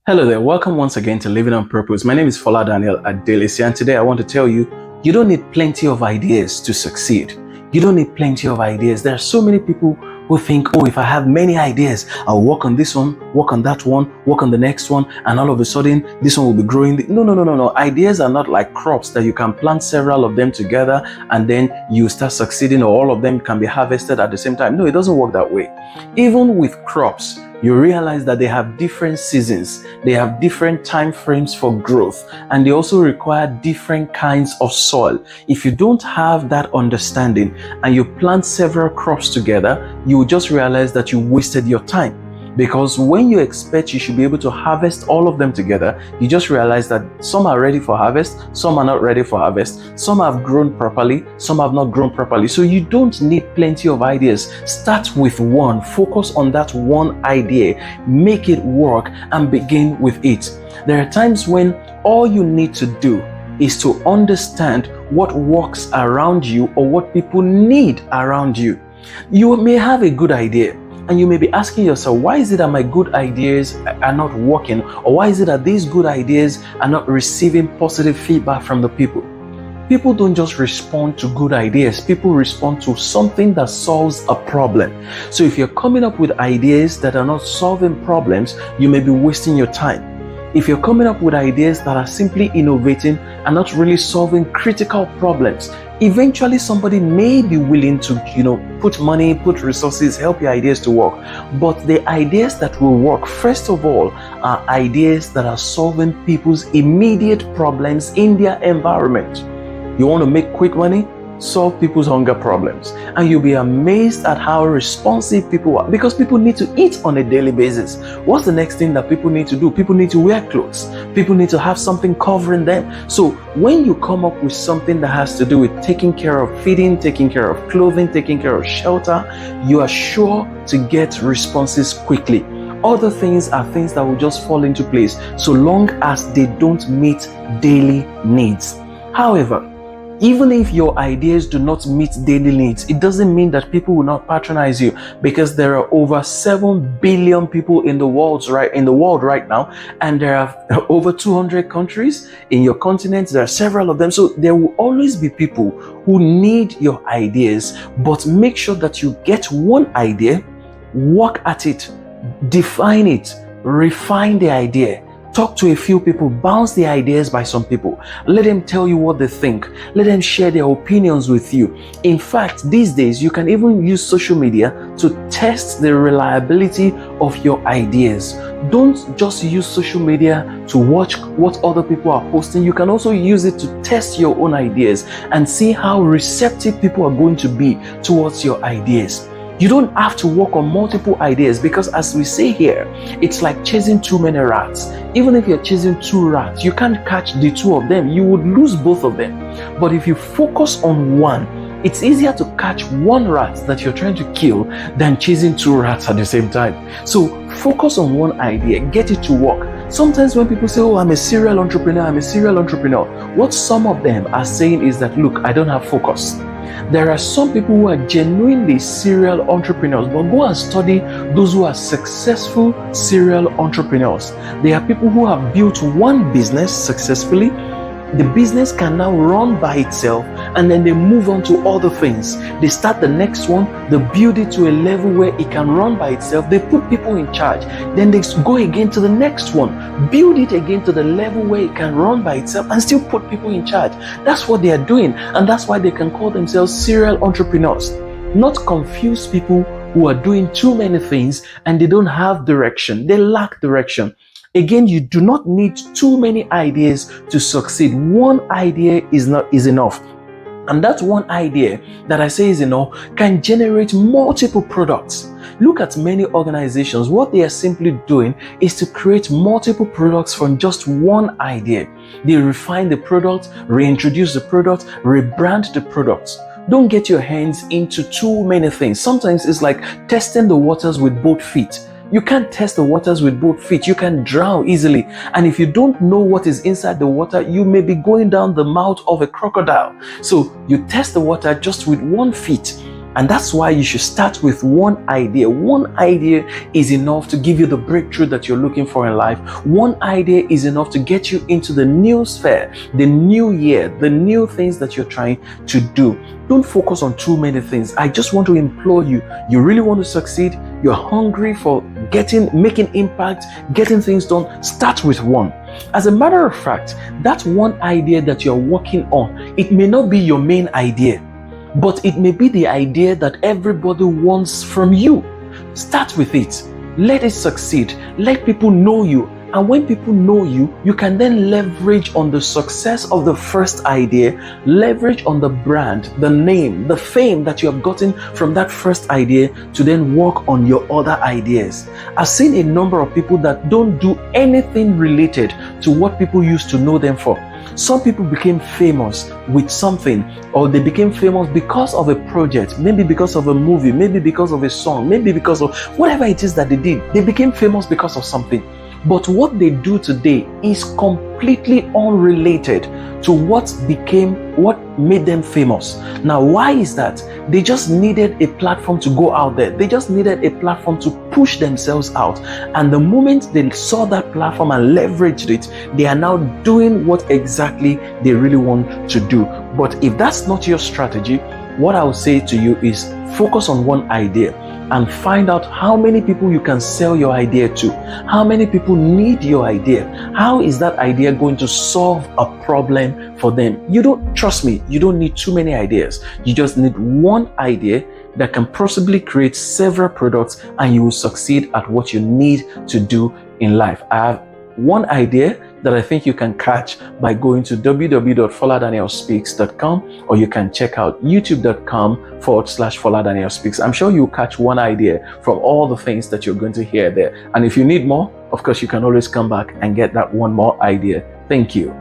Hello there, welcome once again to Living on Purpose. My name is Fola Daniel Adelesi, and today I want to tell you, you don't need plenty of ideas to succeed. You don't need plenty of ideas. There are so many people who think, oh, if I have many ideas, I'll work on this one, work on that one, work on the next one, and all of a sudden, this one will be growing. No. Ideas are not like crops that you can plant several of them together and then you start succeeding, or all of them can be harvested at the same time. No, it doesn't work that way. Even with crops, you realize that they have different seasons, they have different time frames for growth, and they also require different kinds of soil. If you don't have that understanding and you plant several crops together, you will just realize that you wasted your time. Because when you expect you should be able to harvest all of them together, you just realize that some are ready for harvest, some are not ready for harvest, some have grown properly, some have not grown properly. So you don't need plenty of ideas. Start with one, focus on that one idea, make it work, and begin with it. There are times when all you need to do is to understand what works around you or what people need around you. You may have a good idea, and you may be asking yourself, why is it that my good ideas are not working? Or why is it that these good ideas are not receiving positive feedback from the people? People don't just respond to good ideas. People respond to something that solves a problem. So if you're coming up with ideas that are not solving problems, you may be wasting your time. If you're coming up with ideas that are simply innovating and not really solving critical problems, eventually somebody may be willing to, put money, put resources, help your ideas to work. But the ideas that will work, first of all, are ideas that are solving people's immediate problems in their environment. You want to make quick money? Solve people's hunger problems, and you'll be amazed at how responsive people are, because people need to eat on a daily basis. What's the next thing that people need to do? People need to wear clothes. People need to have something covering them. So when you come up with something that has to do with taking care of feeding, taking care of clothing, taking care of shelter, you are sure to get responses quickly. Other things are things that will just fall into place so long as they don't meet daily needs. However, even if your ideas do not meet daily needs, it doesn't mean that people will not patronize you, because there are over 7 billion people in the world right now, and there are over 200 countries in your continent. There are several of them. So there will always be people who need your ideas, but make sure that you get one idea, work at it, define it, refine the idea. Talk to a few people, bounce the ideas by some people. Let them tell you what they think. Let them share their opinions with you. In fact, these days, you can even use social media to test the reliability of your ideas. Don't just use social media to watch what other people are posting. You can also use it to test your own ideas and see how receptive people are going to be towards your ideas. You don't have to work on multiple ideas, because as we say here, it's like chasing too many rats. Even if you're chasing 2 rats, you can't catch the 2 of them. You would lose both of them. But if you focus on one, it's easier to catch 1 rat that you're trying to kill than chasing 2 rats at the same time. So focus on one idea, get it to work. Sometimes when people say, oh, I'm a serial entrepreneur, what some of them are saying is that, look, I don't have focus. There are some people who are genuinely serial entrepreneurs, but go and study those who are successful serial entrepreneurs. They are people who have built one business successfully. The business can now run by itself, and then they move on to other things. They start the next one, they build it to a level where it can run by itself. They put people in charge. Then they go again to the next one, build it again to the level where it can run by itself and still put people in charge. That's what they are doing, and that's why they can call themselves serial entrepreneurs. Not confuse people who are doing too many things and they don't have direction. They lack direction. Again, you do not need too many ideas to succeed. One idea is enough. And that one idea that I say is enough can generate multiple products. Look at many organizations. What they are simply doing is to create multiple products from just one idea. They refine the product, reintroduce the product, rebrand the product. Don't get your hands into too many things. Sometimes it's like testing the waters with both feet. You can't test the waters with both feet. You can drown easily. And if you don't know what is inside the water, you may be going down the mouth of a crocodile. So you test the water just with one feet. And that's why you should start with one idea. One idea is enough to give you the breakthrough that you're looking for in life. One idea is enough to get you into the new sphere, the new year, the new things that you're trying to do. Don't focus on too many things. I just want to implore you. You really want to succeed? You're hungry for making impact, getting things done? Start with one. As a matter of fact, that one idea that you're working on, it may not be your main idea, but it may be the idea that everybody wants from you. Start with it. Let it succeed. Let people know you. And when people know you, you can then leverage on the success of the first idea, leverage on the brand, the name, the fame that you have gotten from that first idea to then work on your other ideas. I've seen a number of people that don't do anything related to what people used to know them for. Some people became famous with something, or they became famous because of a project, maybe because of a movie, maybe because of a song, maybe because of whatever it is that they did. They became famous because of something. But what they do today is completely unrelated to what made them famous. Now, why is that? They just needed a platform to go out there. They just needed a platform to push themselves out. And the moment they saw that platform and leveraged it, they are now doing what exactly they really want to do. But if that's not your strategy, what I would say to you is focus on one idea and find out how many people you can sell your idea to. How many people need your idea? How is that idea going to solve a problem for them? Trust me, you don't need too many ideas. You just need one idea that can possibly create several products, and you will succeed at what you need to do in life. I have one idea that I think you can catch by going to www.foladanielspeaks.com, or you can check out youtube.com/Fola Daniel Speaks. I'm sure you'll catch one idea from all the things that you're going to hear there. And if you need more, of course, you can always come back and get that one more idea. Thank you.